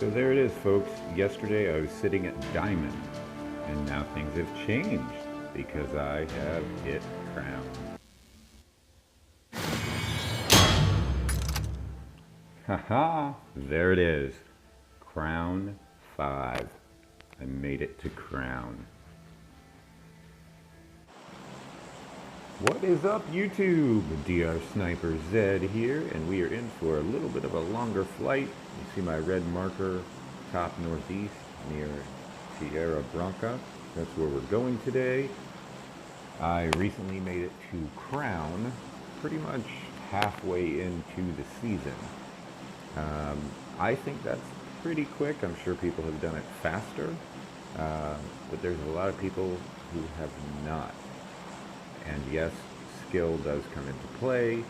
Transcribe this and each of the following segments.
So there it is, folks. Yesterday I was sitting at Diamond, and now things have changed because I have hit Crown. Haha, there it is. Crown 5. I made it to Crown. What is up, YouTube? DR Sniper Zed here, and we are in for a little bit of a longer flight. You see my red marker, top northeast near Sierra Blanca. That's where we're going today. I recently made it to Crown, pretty much halfway into the season. I think that's pretty quick. I'm sure people have done it faster, but there's a lot of people who have not. And yes, skill does come into play,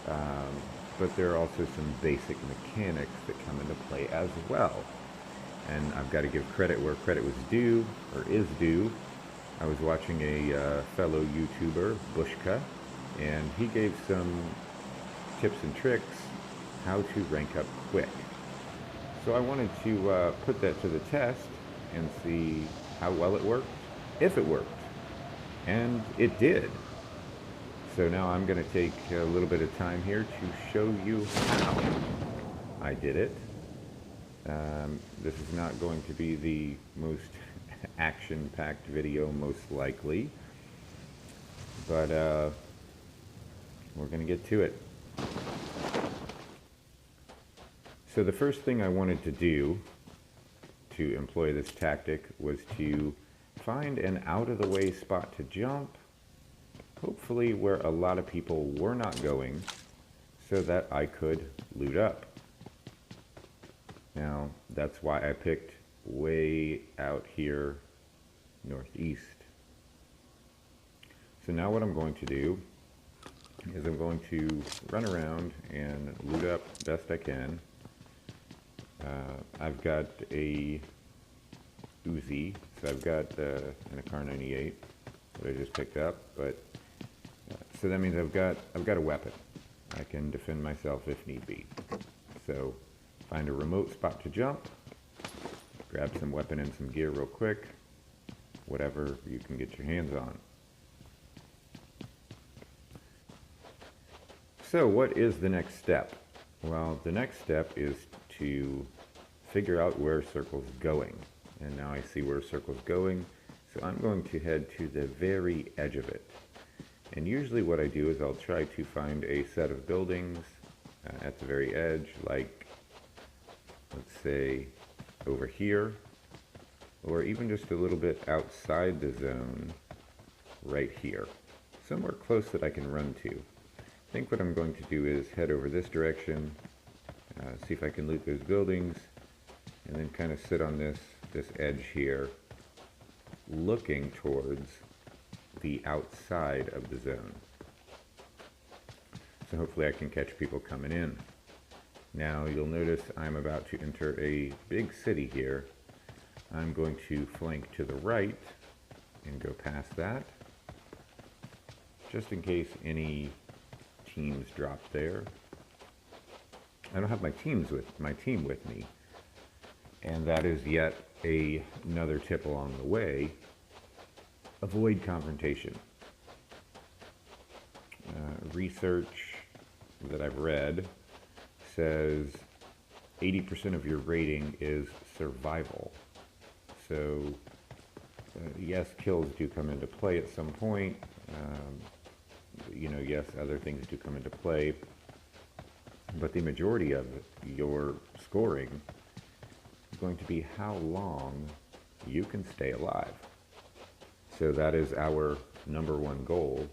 but there are also some basic mechanics that come into play as well. And I've got to give credit where credit was due, or is due. I was watching a fellow YouTuber, Bushka, and he gave some tips and tricks how to rank up quick. So I wanted to put that to the test and see how well it worked, if it worked. And it did. So now I'm going to take a little bit of time here to show you how I did it. This is not going to be the most action-packed video, most likely. But we're going to get to it. So the first thing I wanted to do to employ this tactic was to find an out-of-the-way spot to jump, hopefully where a lot of people were not going, so that I could loot up. Now, that's why I picked way out here northeast. So now what I'm going to do is I'm going to run around and loot up best I can. I've got a Uzi, so I've got an Kar98 that I just picked up, but so that means I've got a weapon. I can defend myself if need be. So find a remote spot to jump, grab some weapon and some gear real quick, whatever you can get your hands on. So what is the next step? Well, the next step is to figure out where circle's going. And now I see where circle's going, so I'm going to head to the very edge of it. And usually what I do is I'll try to find a set of buildings at the very edge, like, let's say, over here, or even just a little bit outside the zone, right here. Somewhere close that I can run to. I think what I'm going to do is head over this direction, see if I can loot those buildings, and then kind of sit on this edge here, looking towards the outside of the zone. So hopefully I can catch people coming in. Now you'll notice I'm about to enter a big city here. I'm going to flank to the right and go past that, just in case any teams drop there. I don't have my team with me, and that is yet another tip along the way. Avoid confrontation. Research that I've read says 80% of your rating is survival. So yes, kills do come into play at some point. Yes, other things do come into play, but the majority of your scoring is going to be how long you can stay alive. So that is our #1 goal,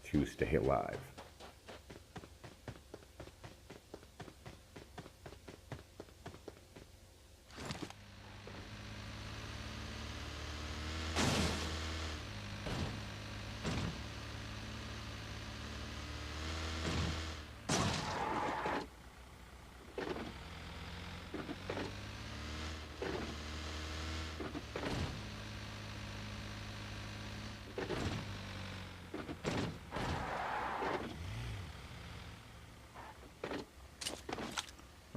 to stay alive.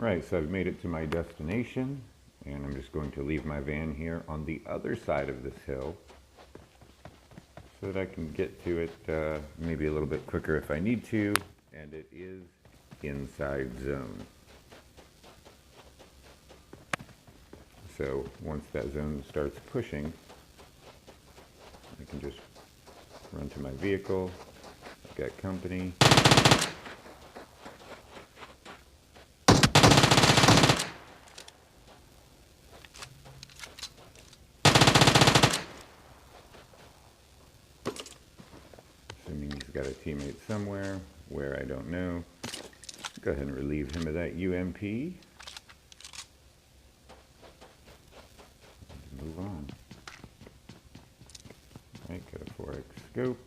Right, so I've made it to my destination, and I'm just going to leave my van here on the other side of this hill so that I can get to it maybe a little bit quicker if I need to, and it is inside zone. So once that zone starts pushing, I can just run to my vehicle. I've got company. Assuming he's got a teammate somewhere, where I don't know. Go ahead and relieve him of that UMP. Move on. Right, got a 4X scope.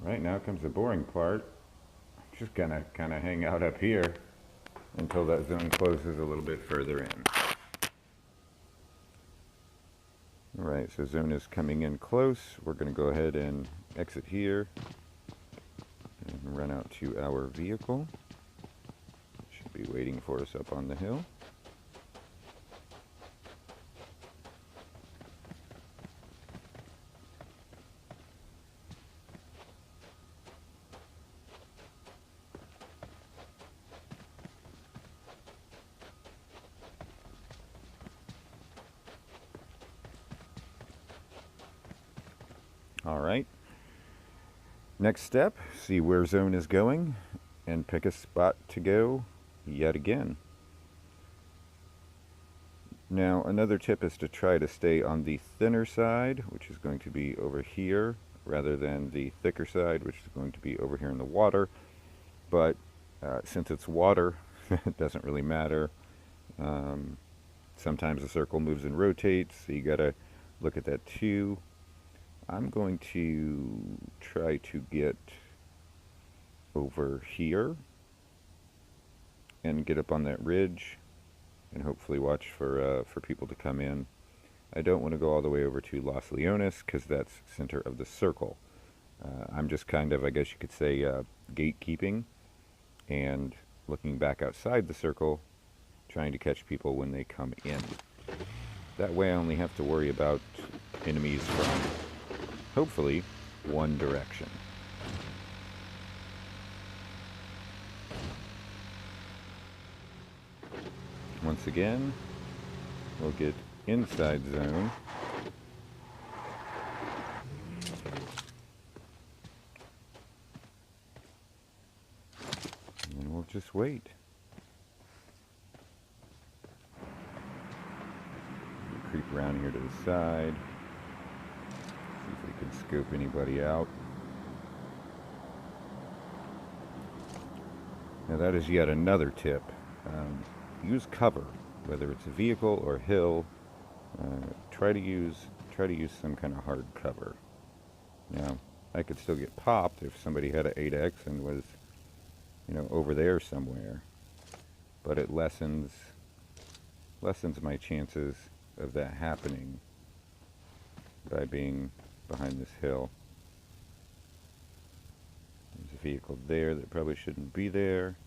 Right, now comes the boring part. Just gonna kind of hang out up here until that zone closes a little bit further in. Alright, so zone is coming in close. We're going to go ahead and exit here and run out to our vehicle. It should be waiting for us up on the hill. Alright, next step, see where zone is going and pick a spot to go yet again. Now another tip is to try to stay on the thinner side, which is going to be over here, rather than the thicker side, which is going to be over here in the water. But since it's water, it doesn't really matter. Sometimes the circle moves and rotates, so you gotta look at that too. I'm going to try to get over here and get up on that ridge and hopefully watch for people to come in. I don't want to go all the way over to Los Leones because that's center of the circle. I'm just kind of, I guess you could say, gatekeeping and looking back outside the circle, trying to catch people when they come in. That way I only have to worry about enemies from, hopefully, one direction. Once again, we'll get inside zone. And then we'll just wait. We'll creep around here to the side. See if we can scope anybody out. Now that is yet another tip. Use cover, whether it's a vehicle or hill. Try to use some kind of hard cover. Now, I could still get popped if somebody had an 8X and was, over there somewhere. But it lessens my chances of that happening by being behind this hill. There's a vehicle there that probably shouldn't be there.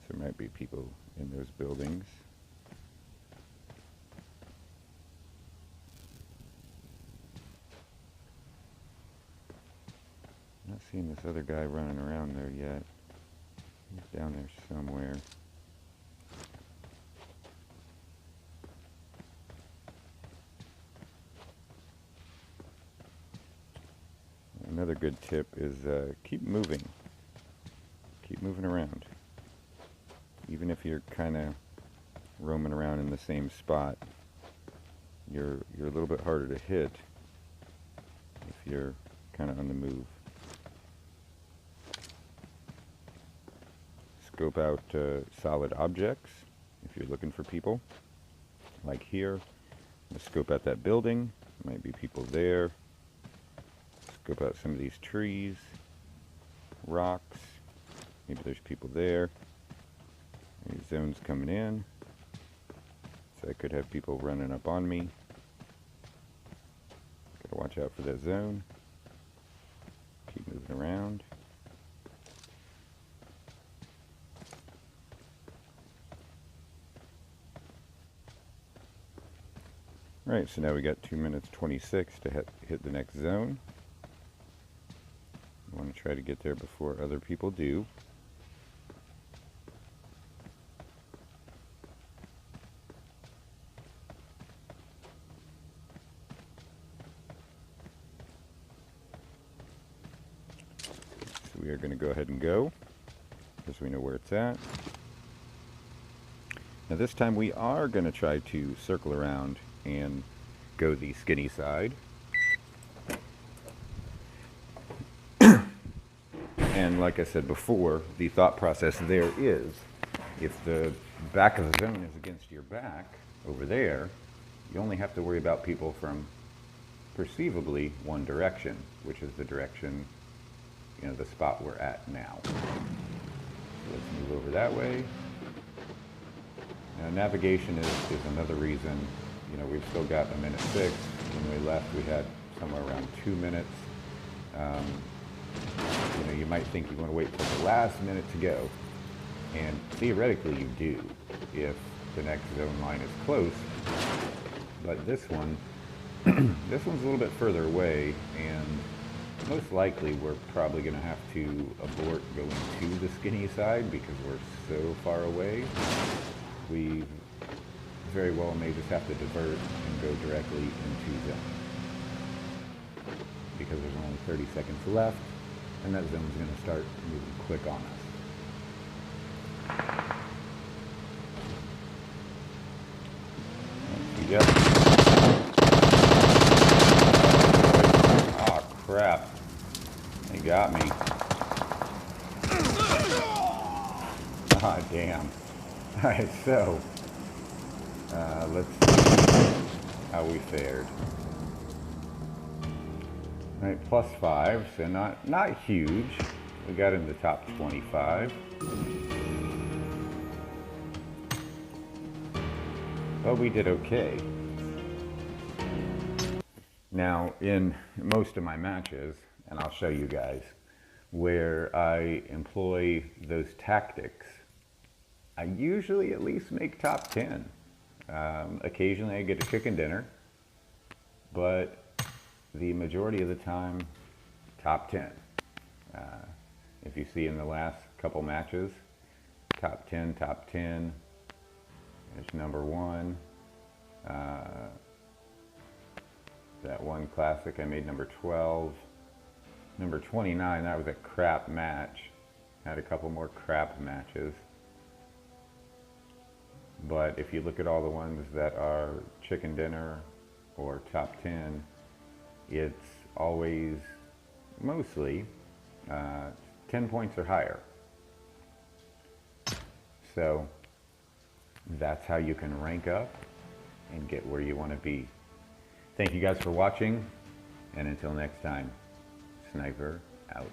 So there might be people in those buildings. Not seeing this other guy running around there yet. He's down there somewhere. Another good tip is keep moving. Keep moving around. Even if you're kind of roaming around in the same spot, you're a little bit harder to hit if you're kind of on the move. Scope out solid objects if you're looking for people. Like here, scope out that building. There might be people there. Scope out some of these trees, rocks. Maybe there's people there. Any zones coming in. I could have people running up on me. Gotta watch out for that zone. Keep moving around. Right, so now we got 2 minutes 26 to hit the next zone. I want to try to get there before other people do. So we are going to go ahead and go, because we know where it's at. Now this time we are going to try to circle around and go the skinny side. And like I said before, the thought process there is, if the back of the zone is against your back over there, you only have to worry about people from perceivably one direction, which is the direction, you know, the spot we're at now. So let's move over that way. Now navigation is another reason, you know, we've still got 1:06. When we left, we had somewhere around 2 minutes. You know, you might think you want to wait till the last minute to go, and theoretically you do if the next zone line is close. But this one, this one's a little bit further away, and most likely we're probably going to have to abort going to the skinny side because we're so far away. We very well may just have to divert and go directly into zone, because there's only 30 seconds left, and that zone's going to start moving quick on us. Yep. Oh crap. They got me. Ah, damn. Alright, so let's see how we fared. Alright, +5, so not huge. We got in the top 25. But we did okay. Now, in most of my matches, and I'll show you guys, where I employ those tactics, I usually at least make top 10. Occasionally I get a chicken dinner, but the majority of the time, top 10. If you see in the last couple matches, top 10, there's number 1. That one classic I made number 12. Number 29, that was a crap match. Had a couple more crap matches. But if you look at all the ones that are chicken dinner or top 10, it's always mostly 10 points or higher. So that's how you can rank up and get where you want to be. Thank you guys for watching, and until next time, Sniper out.